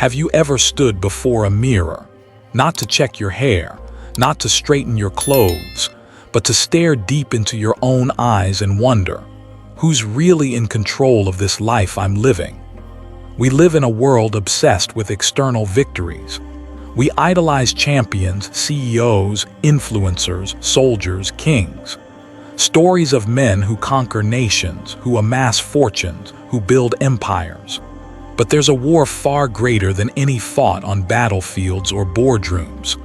Have you ever stood before a mirror, not to check your hair, not to straighten your clothes, but to stare deep into your own eyes and wonder, who's really in control of this life I'm living? We live in a world obsessed with external victories. We idolize champions, CEOs, influencers, soldiers, kings. Stories of men who conquer nations, who amass fortunes, who build empires. But there's a war far greater than any fought on battlefields or boardrooms.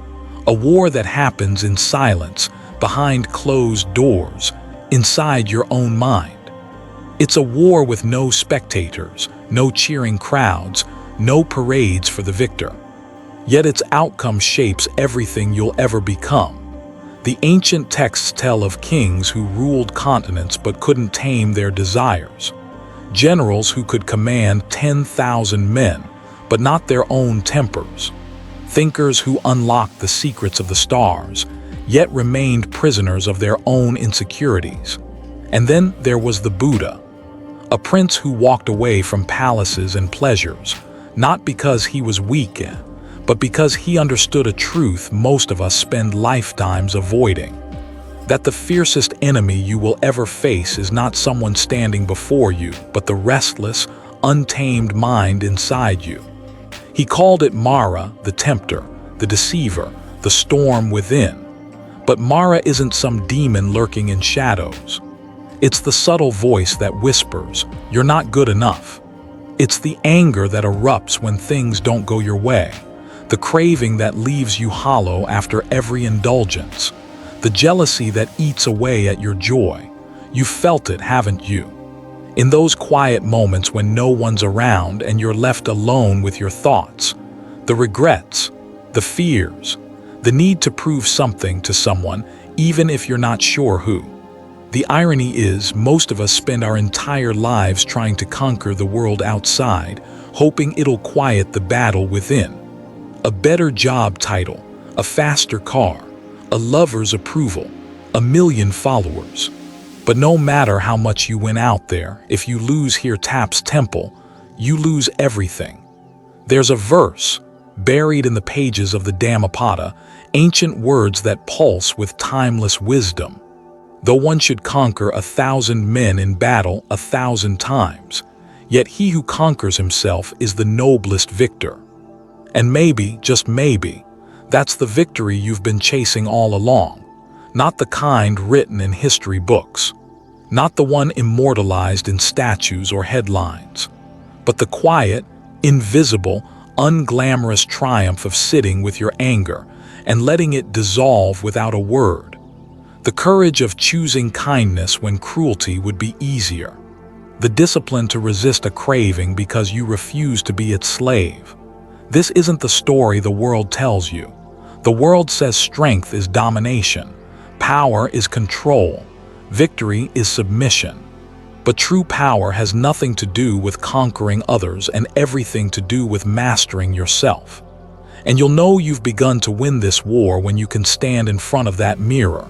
A war that happens in silence, behind closed doors, inside your own mind. It's a war with no spectators, no cheering crowds, no parades for the victor. Yet its outcome shapes everything you'll ever become. The ancient texts tell of kings who ruled continents but couldn't tame their desires. Generals who could command 10,000 men, but not their own tempers. Thinkers who unlocked the secrets of the stars, yet remained prisoners of their own insecurities. And then there was the Buddha, a prince who walked away from palaces and pleasures, not because he was weak, but because he understood a truth most of us spend lifetimes avoiding. That the fiercest enemy you will ever face is not someone standing before you, but the restless, untamed mind inside you. He called it Mara, the tempter, the deceiver, the storm within. But Mara isn't some demon lurking in shadows. It's the subtle voice that whispers, "You're not good enough." It's the anger that erupts when things don't go your way. The craving that leaves you hollow after every indulgence. The jealousy that eats away at your joy. You've felt it, haven't you? In those quiet moments when no one's around and you're left alone with your thoughts. The regrets, the fears, the need to prove something to someone, even if you're not sure who. The irony is, most of us spend our entire lives trying to conquer the world outside, hoping it'll quiet the battle within. A better job title, a faster car, a lover's approval, a million followers. But no matter how much you win out there, if you lose here Tap's temple, you lose everything. There's a verse, buried in the pages of the Dhammapada, ancient words that pulse with timeless wisdom. Though one should conquer 1,000 men in battle 1,000 times, yet he who conquers himself is the noblest victor. And maybe, just maybe, that's the victory you've been chasing all along. Not the kind written in history books. Not the one immortalized in statues or headlines. But the quiet, invisible, unglamorous triumph of sitting with your anger and letting it dissolve without a word. The courage of choosing kindness when cruelty would be easier. The discipline to resist a craving because you refuse to be its slave. This isn't the story the world tells you. The world says strength is domination, power is control, victory is submission. But true power has nothing to do with conquering others and everything to do with mastering yourself. And you'll know you've begun to win this war when you can stand in front of that mirror,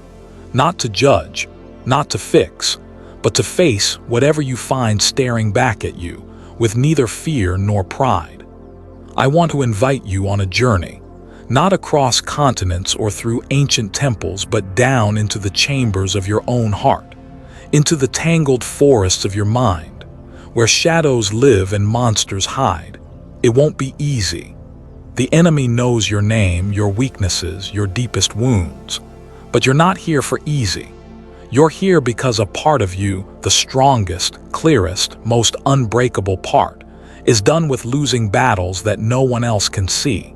not to judge, not to fix, but to face whatever you find staring back at you with neither fear nor pride. I want to invite you on a journey, not across continents or through ancient temples, but down into the chambers of your own heart, into the tangled forests of your mind, where shadows live and monsters hide. It won't be easy. The enemy knows your name, your weaknesses, your deepest wounds. But you're not here for easy. You're here because a part of you, the strongest, clearest, most unbreakable part, is done with losing battles that no one else can see.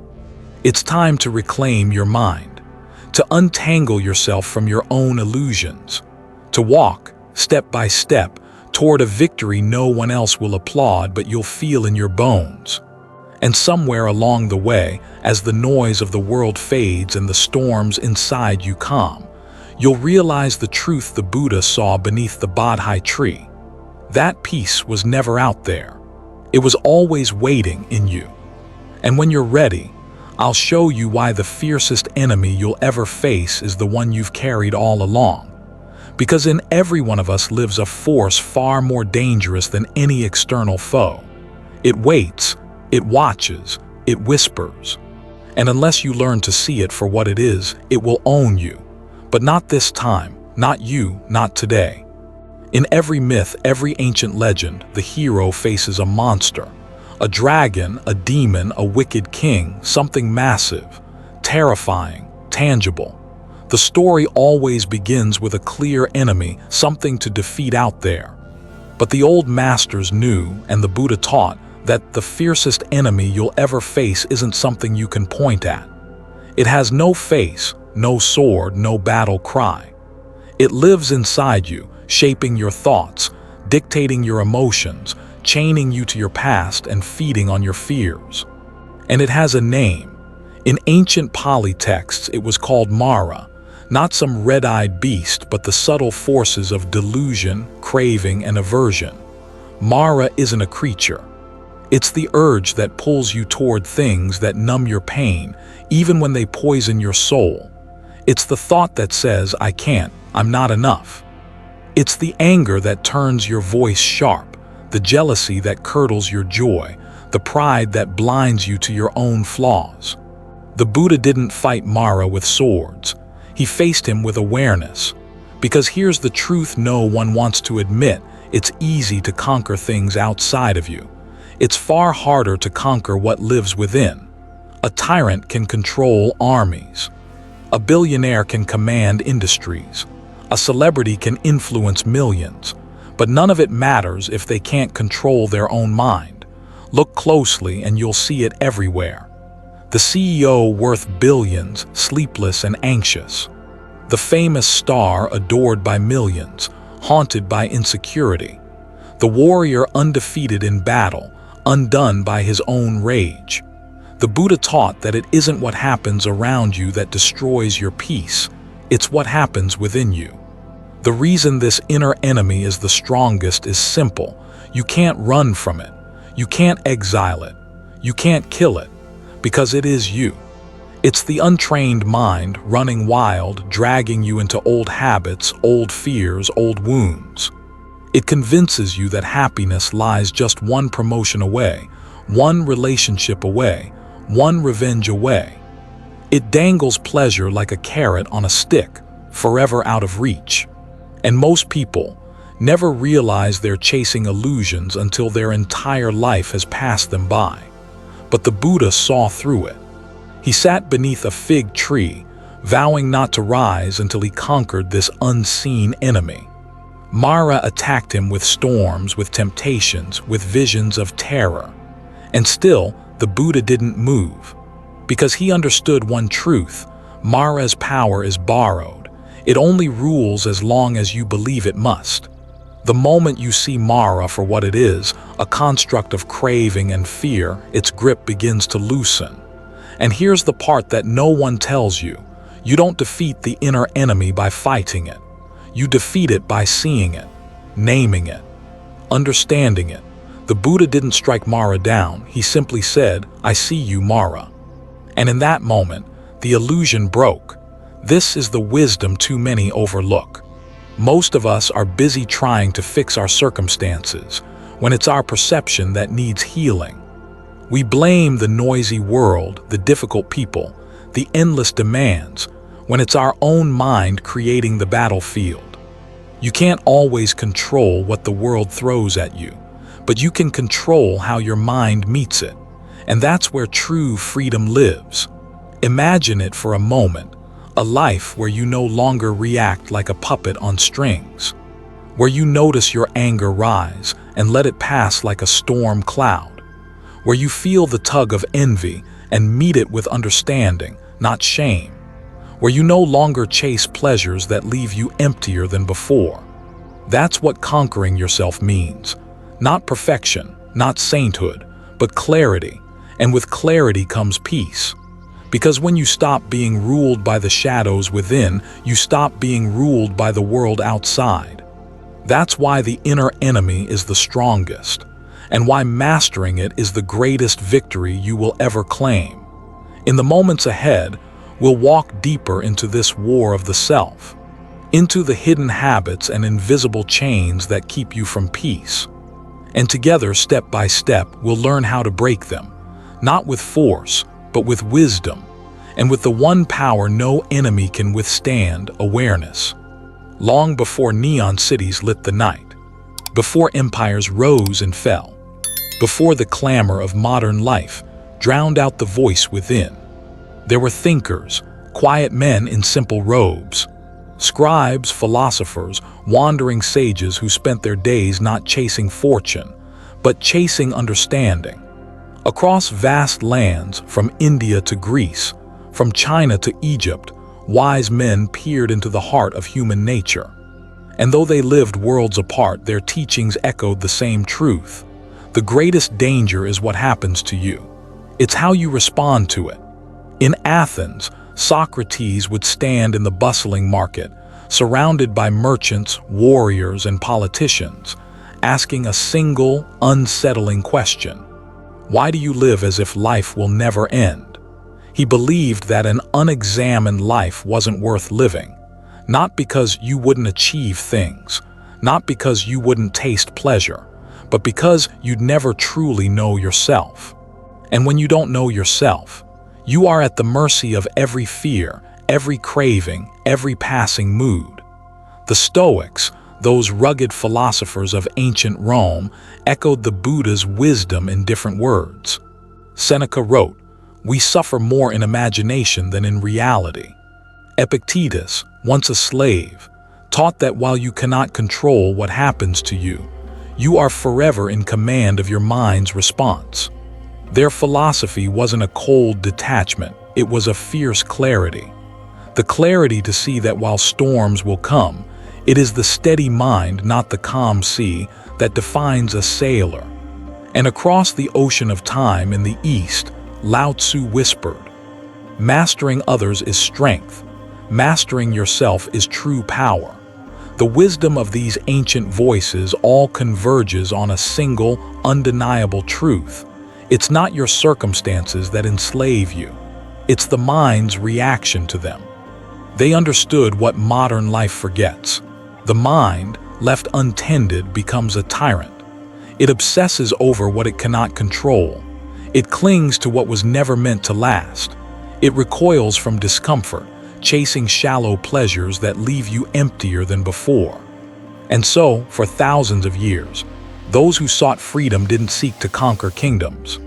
It's time to reclaim your mind, to untangle yourself from your own illusions, to walk, step by step, toward a victory no one else will applaud but you'll feel in your bones. And somewhere along the way, as the noise of the world fades and the storms inside you calm, you'll realize the truth the Buddha saw beneath the Bodhi tree. That peace was never out there. It was always waiting in you. And when you're ready, I'll show you why the fiercest enemy you'll ever face is the one you've carried all along. Because in every one of us lives a force far more dangerous than any external foe. It waits, it watches, it whispers. And unless you learn to see it for what it is, it will own you. But not this time, not you, not today. In every myth, every ancient legend, the hero faces a monster. A dragon, a demon, a wicked king, something massive, terrifying, tangible. The story always begins with a clear enemy, something to defeat out there. But the old masters knew, and the Buddha taught, that the fiercest enemy you'll ever face isn't something you can point at. It has no face, no sword, no battle cry. It lives inside you, shaping your thoughts, dictating your emotions, chaining you to your past and feeding on your fears. And it has a name. In ancient Pali texts, it was called Mara, not some red-eyed beast, but the subtle forces of delusion, craving, and aversion. Mara isn't a creature. It's the urge that pulls you toward things that numb your pain, even when they poison your soul. It's the thought that says, I can't, I'm not enough. It's the anger that turns your voice sharp, the jealousy that curdles your joy, the pride that blinds you to your own flaws. The Buddha didn't fight Mara with swords. He faced him with awareness. Because here's the truth no one wants to admit: it's easy to conquer things outside of you. It's far harder to conquer what lives within. A tyrant can control armies. A billionaire can command industries. A celebrity can influence millions. But none of it matters if they can't control their own mind. Look closely and you'll see it everywhere. The CEO worth billions, sleepless and anxious. The famous star adored by millions, haunted by insecurity. The warrior undefeated in battle, undone by his own rage. The Buddha taught that it isn't what happens around you that destroys your peace, it's what happens within you. The reason this inner enemy is the strongest is simple. You can't run from it. You can't exile it. You can't kill it, because it is you. It's the untrained mind running wild, dragging you into old habits, old fears, old wounds. It convinces you that happiness lies just one promotion away, one relationship away, one revenge away. It dangles pleasure like a carrot on a stick, forever out of reach. And most people never realize they're chasing illusions until their entire life has passed them by. But the Buddha saw through it. He sat beneath a fig tree, vowing not to rise until he conquered this unseen enemy. Mara attacked him with storms, with temptations, with visions of terror. And still, the Buddha didn't move. Because he understood one truth: Mara's power is borrowed. It only rules as long as you believe it must. The moment you see Mara for what it is, a construct of craving and fear, its grip begins to loosen. And here's the part that no one tells you. You don't defeat the inner enemy by fighting it. You defeat it by seeing it, naming it, understanding it. The Buddha didn't strike Mara down. He simply said, I see you, Mara. And in that moment, the illusion broke. This is the wisdom too many overlook. Most of us are busy trying to fix our circumstances, when it's our perception that needs healing. We blame the noisy world, the difficult people, the endless demands, when it's our own mind creating the battlefield. You can't always control what the world throws at you, but you can control how your mind meets it. And that's where true freedom lives. Imagine it for a moment, a life where you no longer react like a puppet on strings, where you notice your anger rise and let it pass like a storm cloud, where you feel the tug of envy and meet it with understanding, not shame, where you no longer chase pleasures that leave you emptier than before. That's what conquering yourself means. Not perfection, not sainthood, but clarity. And with clarity comes peace. Because when you stop being ruled by the shadows within, you stop being ruled by the world outside. That's why the inner enemy is the strongest, and why mastering it is the greatest victory you will ever claim. In the moments ahead, we'll walk deeper into this war of the self, into the hidden habits and invisible chains that keep you from peace. And together, step by step, we'll learn how to break them, not with force, but with wisdom, and with the one power no enemy can withstand, awareness. Long before neon cities lit the night, before empires rose and fell, before the clamor of modern life drowned out the voice within, there were thinkers, quiet men in simple robes, scribes, philosophers, wandering sages who spent their days not chasing fortune, but chasing understanding. Across vast lands, from India to Greece, from China to Egypt, wise men peered into the heart of human nature. And though they lived worlds apart, their teachings echoed the same truth. The greatest danger is what happens to you. It's how you respond to it. In Athens, Socrates would stand in the bustling market, surrounded by merchants, warriors, and politicians, asking a single, unsettling question. Why do you live as if life will never end? He believed that an unexamined life wasn't worth living, not because you wouldn't achieve things, not because you wouldn't taste pleasure, but because you'd never truly know yourself. And when you don't know yourself, you are at the mercy of every fear, every craving, every passing mood. The Stoics, those rugged philosophers of ancient Rome, echoed the Buddha's wisdom in different words. Seneca wrote, "We suffer more in imagination than in reality." Epictetus, once a slave, taught that while you cannot control what happens to you, you are forever in command of your mind's response. Their philosophy wasn't a cold detachment, it was a fierce clarity. The clarity to see that while storms will come, it is the steady mind, not the calm sea, that defines a sailor. And across the ocean of time in the East, Lao Tzu whispered, "Mastering others is strength. Mastering yourself is true power." The wisdom of these ancient voices all converges on a single, undeniable truth. It's not your circumstances that enslave you. It's the mind's reaction to them. They understood what modern life forgets. The mind, left untended, becomes a tyrant. It obsesses over what it cannot control. It clings to what was never meant to last. It recoils from discomfort, chasing shallow pleasures that leave you emptier than before. And so, for thousands of years, those who sought freedom didn't seek to conquer kingdoms.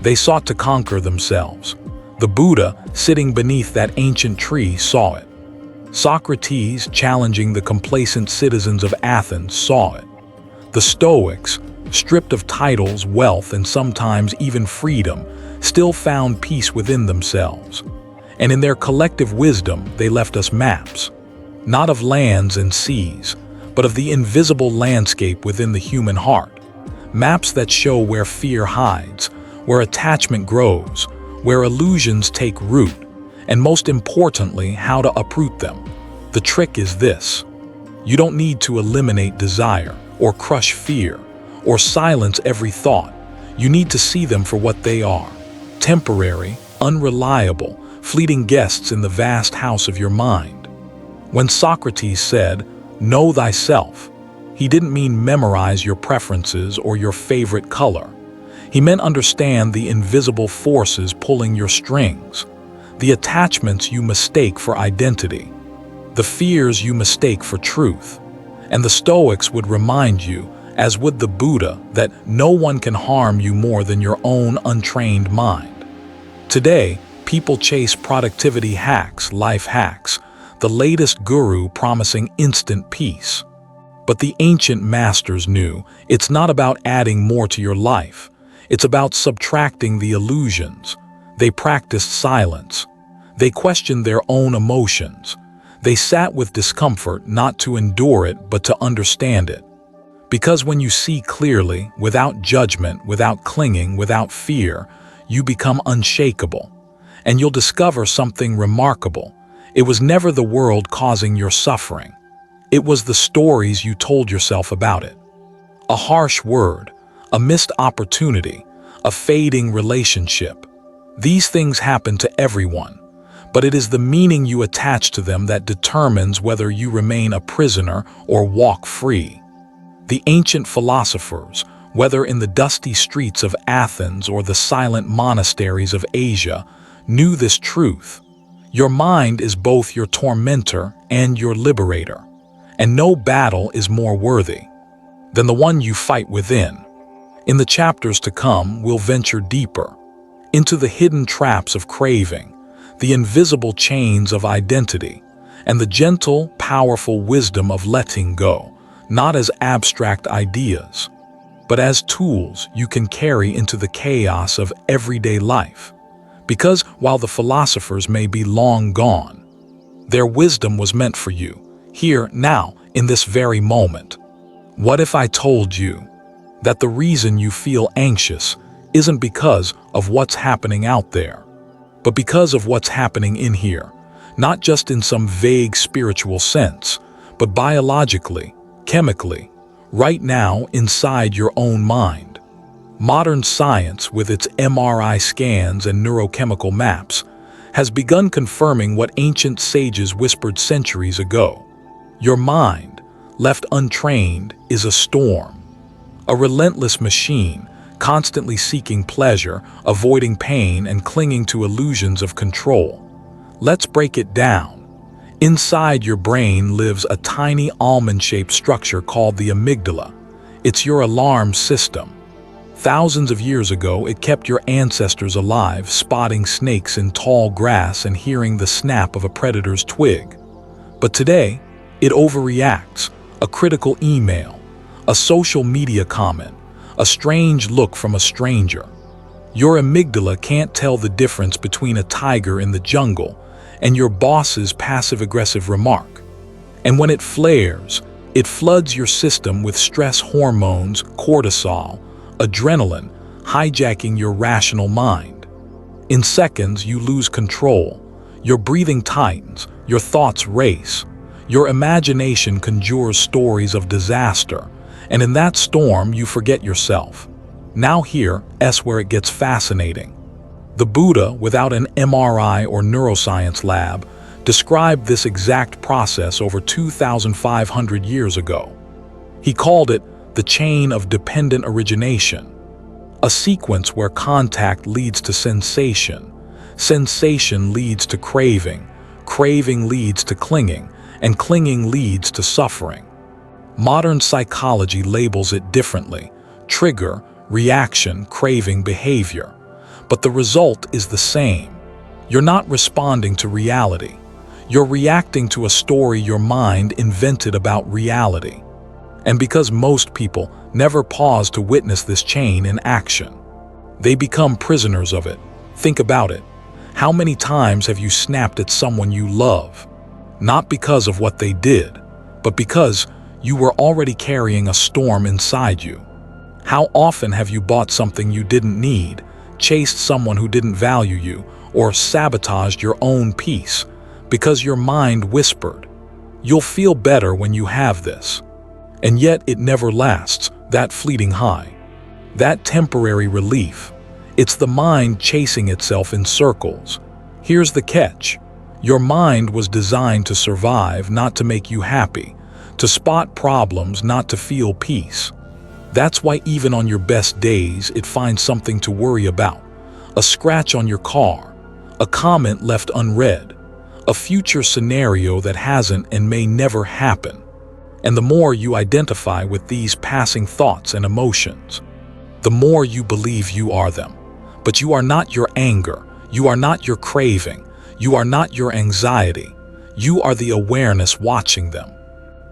They sought to conquer themselves. The Buddha, sitting beneath that ancient tree, saw it. Socrates, challenging the complacent citizens of Athens, saw it. The Stoics, stripped of titles, wealth, and sometimes even freedom, still found peace within themselves. And in their collective wisdom, they left us maps, not of lands and seas, but of the invisible landscape within the human heart. Maps that show where fear hides, where attachment grows, where illusions take root, and most importantly, how to uproot them. The trick is this: you don't need to eliminate desire, or crush fear, or silence every thought. You need to see them for what they are: temporary, unreliable, fleeting guests in the vast house of your mind. When Socrates said, "Know thyself," he didn't mean memorize your preferences or your favorite color. He meant understand the invisible forces pulling your strings, the attachments you mistake for identity, the fears you mistake for truth. And the Stoics would remind you, as would the Buddha, that no one can harm you more than your own untrained mind. Today, people chase productivity hacks, life hacks, the latest guru promising instant peace. But the ancient masters knew it's not about adding more to your life. It's about subtracting the illusions. They practiced silence. They questioned their own emotions. They sat with discomfort not to endure it, but to understand it. Because when you see clearly, without judgment, without clinging, without fear, you become unshakable. And you'll discover something remarkable. It was never the world causing your suffering. It was the stories you told yourself about it. A harsh word, a missed opportunity, a fading relationship. These things happen to everyone, but it is the meaning you attach to them that determines whether you remain a prisoner or walk free. The ancient philosophers, whether in the dusty streets of Athens or the silent monasteries of Asia, knew this truth. Your mind is both your tormentor and your liberator, and no battle is more worthy than the one you fight within. In the chapters to come, we'll venture deeper into the hidden traps of craving, the invisible chains of identity, and the gentle, powerful wisdom of letting go, not as abstract ideas, but as tools you can carry into the chaos of everyday life. Because while the philosophers may be long gone, their wisdom was meant for you, here, now, in this very moment. What if I told you that the reason you feel anxious isn't because of what's happening out there, but because of what's happening in here, not just in some vague spiritual sense, but biologically, chemically, right now inside your own mind? Modern science, with its MRI scans and neurochemical maps, has begun confirming what ancient sages whispered centuries ago. Your mind, left untrained, is a storm, a relentless machine, constantly seeking pleasure, avoiding pain, and clinging to illusions of control. Let's break it down. Inside your brain lives a tiny almond-shaped structure called the amygdala. It's your alarm system. Thousands of years ago, it kept your ancestors alive, spotting snakes in tall grass and hearing the snap of a predator's twig. But today, it overreacts. A critical email, a social media comment, a strange look from a stranger. Your amygdala can't tell the difference between a tiger in the jungle and your boss's passive-aggressive remark. And when it flares, it floods your system with stress hormones, cortisol, adrenaline, hijacking your rational mind. In seconds, you lose control. Your breathing tightens, your thoughts race. Your imagination conjures stories of disaster, and in that storm, you forget yourself. Now here's where it gets fascinating. The Buddha, without an MRI or neuroscience lab, described this exact process over 2,500 years ago. He called it the chain of dependent origination, a sequence where contact leads to sensation, sensation leads to craving, craving leads to clinging, and clinging leads to suffering. Modern psychology labels it differently: trigger, reaction, craving, behavior. But the result is the same. You're not responding to reality. You're reacting to a story your mind invented about reality. And because most people never pause to witness this chain in action, they become prisoners of it. Think about it. How many times have you snapped at someone you love? Not because of what they did, but because you were already carrying a storm inside you. How often have you bought something you didn't need, chased someone who didn't value you, or sabotaged your own peace because your mind whispered, "You'll feel better when you have this." And yet it never lasts, that fleeting high, that temporary relief. It's the mind chasing itself in circles. Here's the catch. Your mind was designed to survive, not to make you happy, to spot problems, not to feel peace. That's why even on your best days, it finds something to worry about. A scratch on your car, a comment left unread, a future scenario that hasn't and may never happen. And the more you identify with these passing thoughts and emotions, the more you believe you are them. But you are not your anger, you are not your craving, you are not your anxiety, you are the awareness watching them.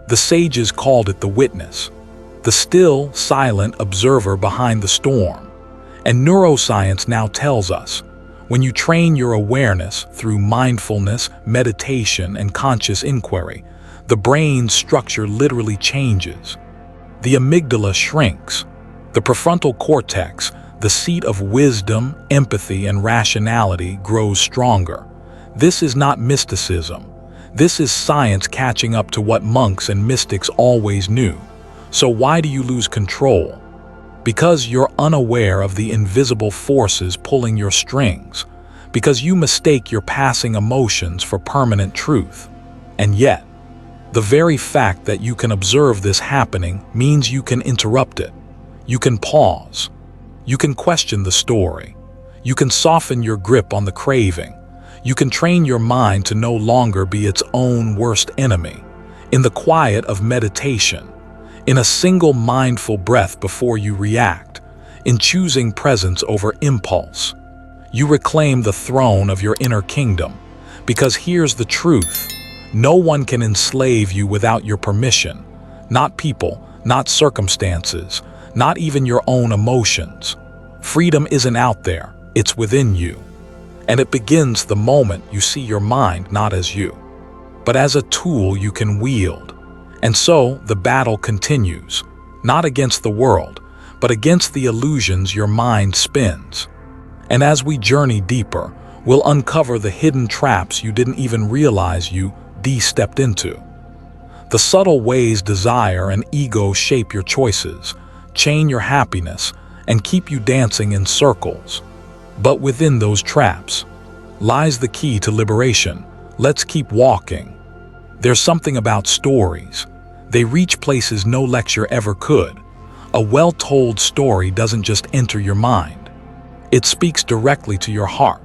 The sages called it the witness, the still, silent observer behind the storm. And neuroscience now tells us, when you train your awareness through mindfulness, meditation, and conscious inquiry, the brain's structure literally changes. The amygdala shrinks. The prefrontal cortex, the seat of wisdom, empathy, and rationality, grows stronger. This is not mysticism. This is science catching up to what monks and mystics always knew. So why do you lose control? Because you're unaware of the invisible forces pulling your strings. Because you mistake your passing emotions for permanent truth. And yet, the very fact that you can observe this happening means you can interrupt it. You can pause. You can question the story. You can soften your grip on the craving. You can train your mind to no longer be its own worst enemy. In the quiet of meditation, in a single mindful breath before you react, in choosing presence over impulse, you reclaim the throne of your inner kingdom. Because here's the truth: no one can enslave you without your permission. Not people, not circumstances, not even your own emotions. Freedom isn't out there, it's within you. And it begins the moment you see your mind not as you, but as a tool you can wield. And so the battle continues, not against the world, but against the illusions your mind spins. And as we journey deeper, we'll uncover the hidden traps you didn't even realize you de-stepped into. The subtle ways desire and ego shape your choices, chain your happiness, and keep you dancing in circles. But within those traps lies the key to liberation. Let's keep walking. There's something about stories. They reach places no lecture ever could. A well-told story doesn't just enter your mind. It speaks directly to your heart.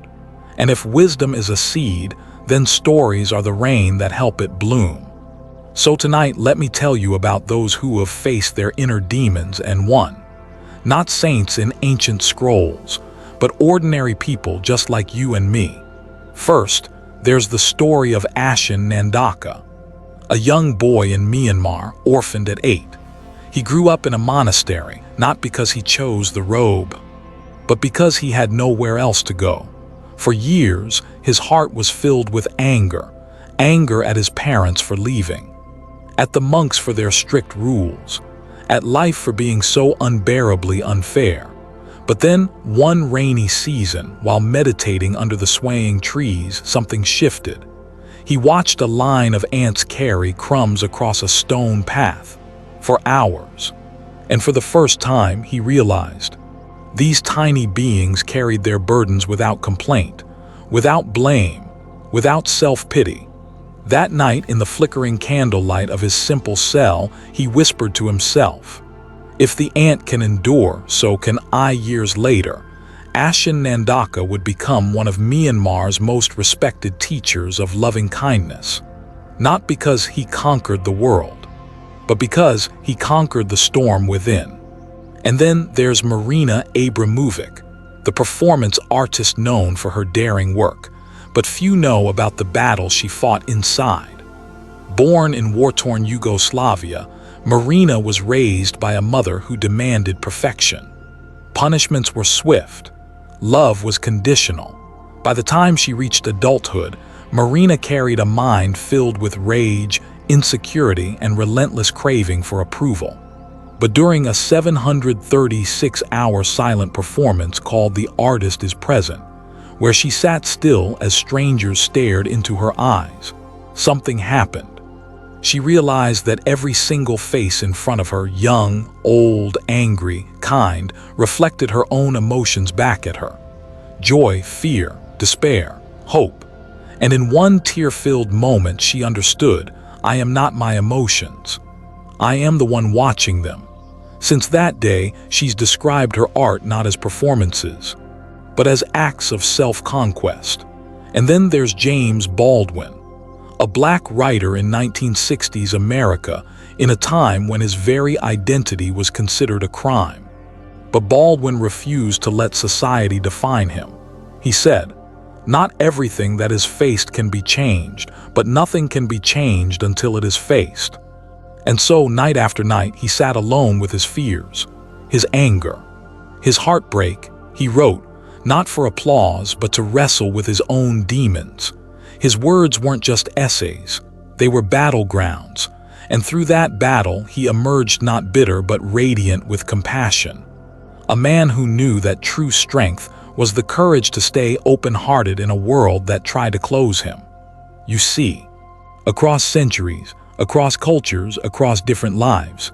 And if wisdom is a seed, then stories are the rain that help it bloom. So tonight, let me tell you about those who have faced their inner demons and won. Not saints in ancient scrolls, but ordinary people just like you and me. First, there's the story of Ashin Nandaka, a young boy in Myanmar, orphaned at 8. He grew up in a monastery, not because he chose the robe, but because he had nowhere else to go. For years, his heart was filled with anger at his parents for leaving, at the monks for their strict rules, at life for being so unbearably unfair. But then, one rainy season, while meditating under the swaying trees, something shifted. He watched a line of ants carry crumbs across a stone path for hours, and for the first time he realized these tiny beings carried their burdens without complaint, without blame, without self-pity. That night, in the flickering candlelight of his simple cell, he whispered to himself, "If the ant can endure, so can I." Years later, Ashin Nandaka would become one of Myanmar's most respected teachers of loving kindness, not because he conquered the world, but because he conquered the storm within. And then there's Marina Abramovic, the performance artist known for her daring work, but few know about the battle she fought inside. Born in war-torn Yugoslavia, Marina was raised by a mother who demanded perfection. Punishments were swift. Love was conditional. By the time she reached adulthood, Marina carried a mind filled with rage, insecurity, and relentless craving for approval. But during a 736-hour silent performance called The Artist is Present, where she sat still as strangers stared into her eyes, something happened. She realized that every single face in front of her, young, old, angry, kind, reflected her own emotions back at her. Joy, fear, despair, hope. And in one tear-filled moment she understood, I am not my emotions. I am the one watching them. Since that day, she's described her art not as performances, but as acts of self-conquest. And then there's James Baldwin, a black writer in 1960s America, in a time when his very identity was considered a crime. But Baldwin refused to let society define him. He said, "Not everything that is faced can be changed, but nothing can be changed until it is faced." And so, night after night, he sat alone with his fears, his anger, his heartbreak. He wrote, not for applause, but to wrestle with his own demons. His words weren't just essays, they were battlegrounds. And through that battle, he emerged not bitter, but radiant with compassion. A man who knew that true strength was the courage to stay open-hearted in a world that tried to close him. You see, across centuries, across cultures, across different lives,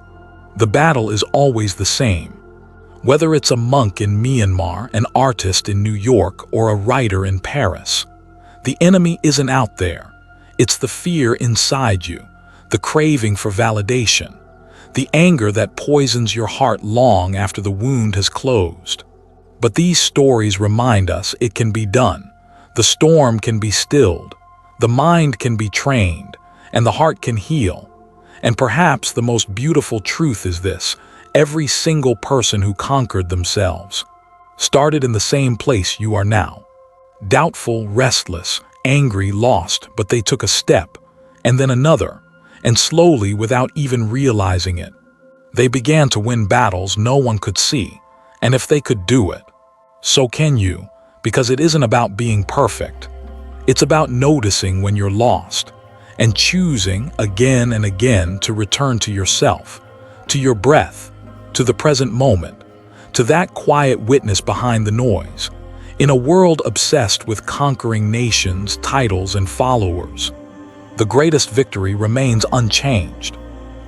the battle is always the same. Whether it's a monk in Myanmar, an artist in New York, or a writer in Paris, the enemy isn't out there. It's the fear inside you, the craving for validation, the anger that poisons your heart long after the wound has closed. But these stories remind us it can be done. The storm can be stilled, the mind can be trained, and the heart can heal. And perhaps the most beautiful truth is this: every single person who conquered themselves started in the same place you are now. Doubtful, restless, angry, lost, but they took a step, and then another, and slowly, without even realizing it, they began to win battles no one could see. And if they could do it, so can you, because it isn't about being perfect. It's about noticing when you're lost, and choosing again and again to return to yourself, to your breath, to the present moment, to that quiet witness behind the noise. In a world obsessed with conquering nations, titles, and followers, the greatest victory remains unchanged.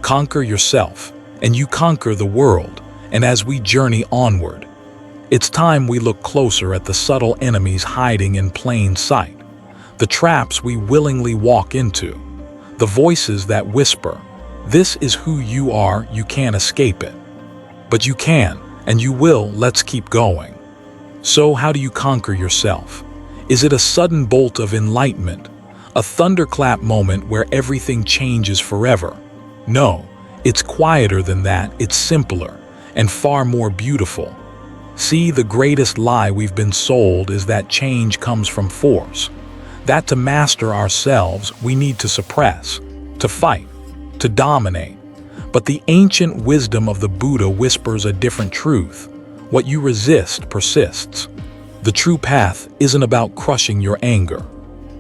Conquer yourself, and you conquer the world. And as we journey onward, it's time we look closer at the subtle enemies hiding in plain sight, the traps we willingly walk into, the voices that whisper, "This is who you are, you can't escape it." But you can, and you will. Let's keep going. So how do you conquer yourself? Is it a sudden bolt of enlightenment, a thunderclap moment where everything changes forever? No, it's quieter than that. It's simpler and far more beautiful. See, the greatest lie we've been sold is that change comes from force, that to master ourselves we need to suppress, to fight, to dominate. But the ancient wisdom of the Buddha whispers a different truth. What you resist persists. The true path isn't about crushing your anger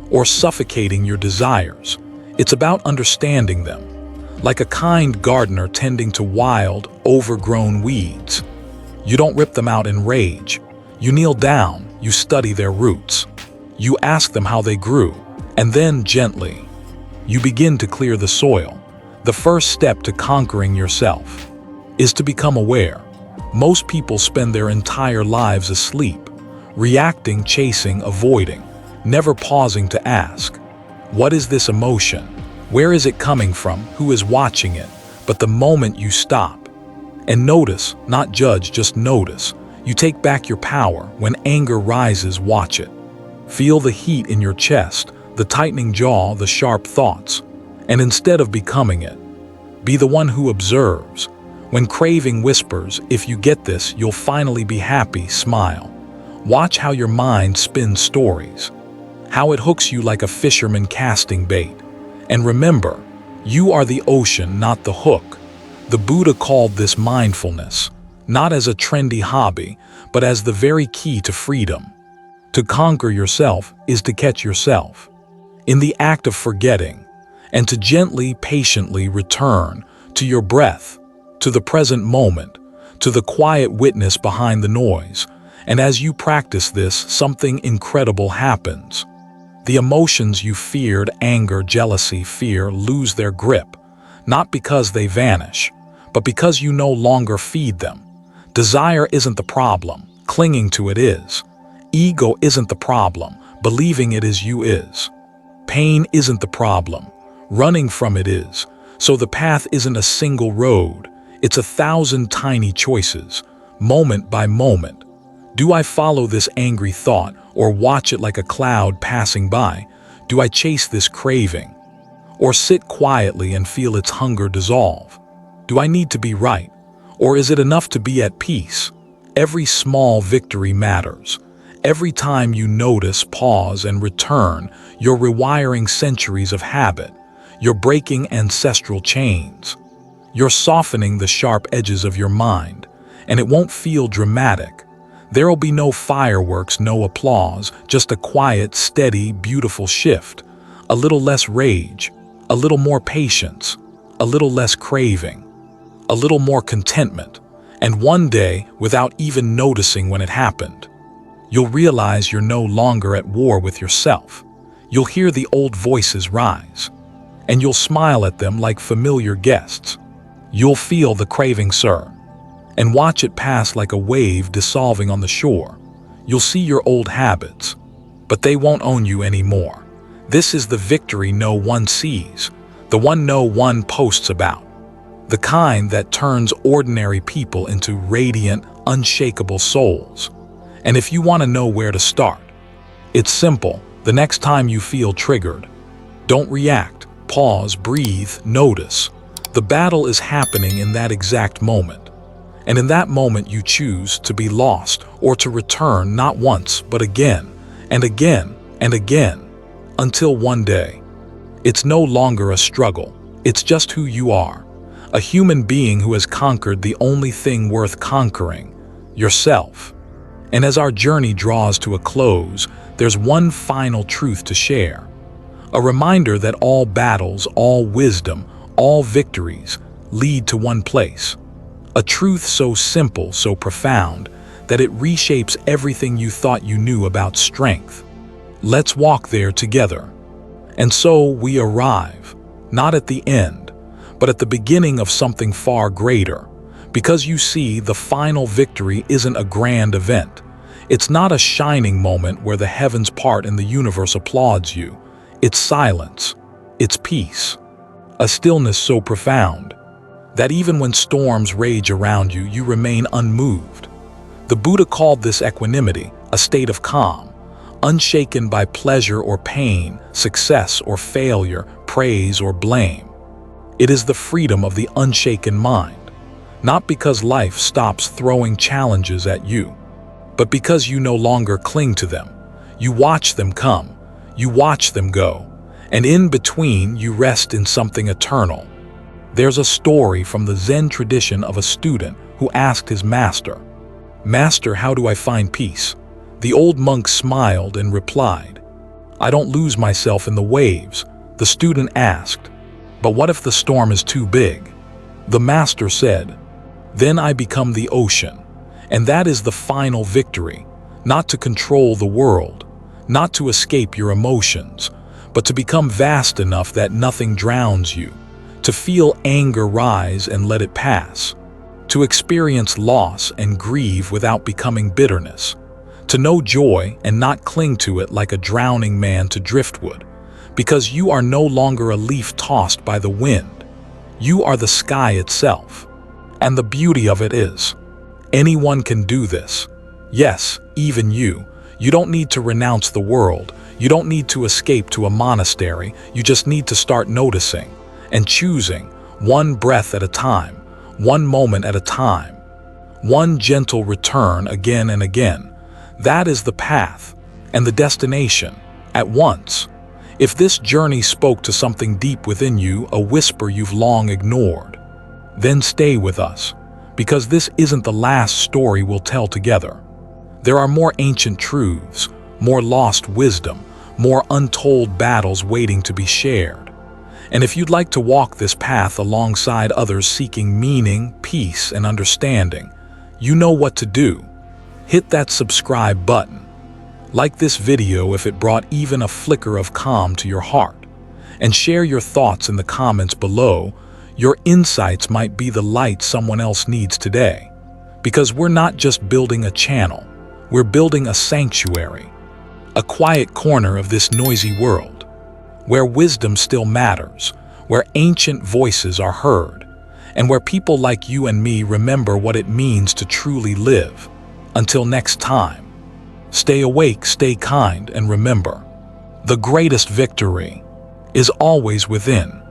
or suffocating your desires. It's about understanding them, like a kind gardener tending to wild, overgrown weeds. You don't rip them out in rage. You kneel down, you study their roots. You ask them how they grew, and then gently, you begin to clear the soil. The first step to conquering yourself is to become aware. Most people spend their entire lives asleep, reacting, chasing, avoiding, never pausing to ask, what is this emotion? Where is it coming from? Who is watching it? But the moment you stop and notice, not judge, just notice, you take back your power. When anger rises, watch it. Feel the heat in your chest, the tightening jaw, the sharp thoughts. And instead of becoming it, be the one who observes. When craving whispers, if you get this, you'll finally be happy, smile. Watch how your mind spins stories, how it hooks you like a fisherman casting bait. And remember, you are the ocean, not the hook. The Buddha called this mindfulness, not as a trendy hobby, but as the very key to freedom. To conquer yourself is to catch yourself in the act of forgetting, and to gently, patiently return to your breath, to the present moment, to the quiet witness behind the noise. And as you practice this, something incredible happens. The emotions you feared, anger, jealousy, fear, lose their grip, not because they vanish, but because you no longer feed them. Desire isn't the problem, clinging to it is. Ego isn't the problem, believing it is you is. Pain isn't the problem, running from it is. So the path isn't a single road, it's 1,000 tiny choices, moment by moment. Do I follow this angry thought or watch it like a cloud passing by? Do I chase this craving or sit quietly and feel its hunger dissolve? Do I need to be right, or is it enough to be at peace? Every small victory matters. Every time you notice, pause, and return, you're rewiring centuries of habit. You're breaking ancestral chains. You're softening the sharp edges of your mind, and it won't feel dramatic. There'll be no fireworks, no applause, just a quiet, steady, beautiful shift. A little less rage, a little more patience, a little less craving, a little more contentment. And one day, without even noticing when it happened, you'll realize you're no longer at war with yourself. You'll hear the old voices rise, and you'll smile at them like familiar guests. You'll feel the craving stir, and watch it pass like a wave dissolving on the shore. You'll see your old habits, but they won't own you anymore. This is the victory no one sees, the one no one posts about. the kind that turns ordinary people into radiant, unshakable souls. And if you want to know where to start, it's simple. The next time you feel triggered, don't react. Pause, breathe, notice. The battle is happening in that exact moment. And in that moment you choose to be lost or to return, not once, but again and again and again, until one day, it's no longer a struggle. It's just who you are. A human being who has conquered the only thing worth conquering, yourself. And as our journey draws to a close, there's one final truth to share. A reminder that all battles, all wisdom, all victories lead to one place. A truth so simple, so profound, that it reshapes everything you thought you knew about strength. Let's walk there together. And so we arrive, not at the end, but at the beginning of something far greater. Because you see, the final victory isn't a grand event. It's not a shining moment where the heavens part and the universe applauds you. It's silence. It's peace. A stillness so profound that even when storms rage around you, you remain unmoved. The Buddha called this equanimity, a state of calm, unshaken by pleasure or pain, success or failure, praise or blame. It is the freedom of the unshaken mind, not because life stops throwing challenges at you, but because you no longer cling to them. You watch them come, you watch them go, and in between you rest in something eternal. There's a story from the Zen tradition of a student who asked his master, "Master, how do I find peace?" The old monk smiled and replied, "I don't lose myself in the waves." The student asked, "But what if the storm is too big?" The master said, "Then I become the ocean." And that is the final victory, not to control the world, not to escape your emotions, but to become vast enough that nothing drowns you, to feel anger rise and let it pass, to experience loss and grieve without becoming bitterness, to know joy and not cling to it like a drowning man to driftwood, because you are no longer a leaf tossed by the wind. You are the sky itself. And the beauty of it is, anyone can do this. Yes, even you. You don't need to renounce the world. You don't need to escape to a monastery. You just need to start noticing and choosing, one breath at a time, one moment at a time, one gentle return again and again. That is the path and the destination at once. If this journey spoke to something deep within you, a whisper you've long ignored, then stay with us, because this isn't the last story we'll tell together. There are more ancient truths, more lost wisdom, more untold battles waiting to be shared. And if you'd like to walk this path alongside others seeking meaning, peace, and understanding, you know what to do. Hit that subscribe button. Like this video if it brought even a flicker of calm to your heart. And share your thoughts in the comments below. Your insights might be the light someone else needs today. Because we're not just building a channel, we're building a sanctuary. A quiet corner of this noisy world, where wisdom still matters, where ancient voices are heard, and where people like you and me remember what it means to truly live. Until next time, stay awake, stay kind, and remember, the greatest victory is always within.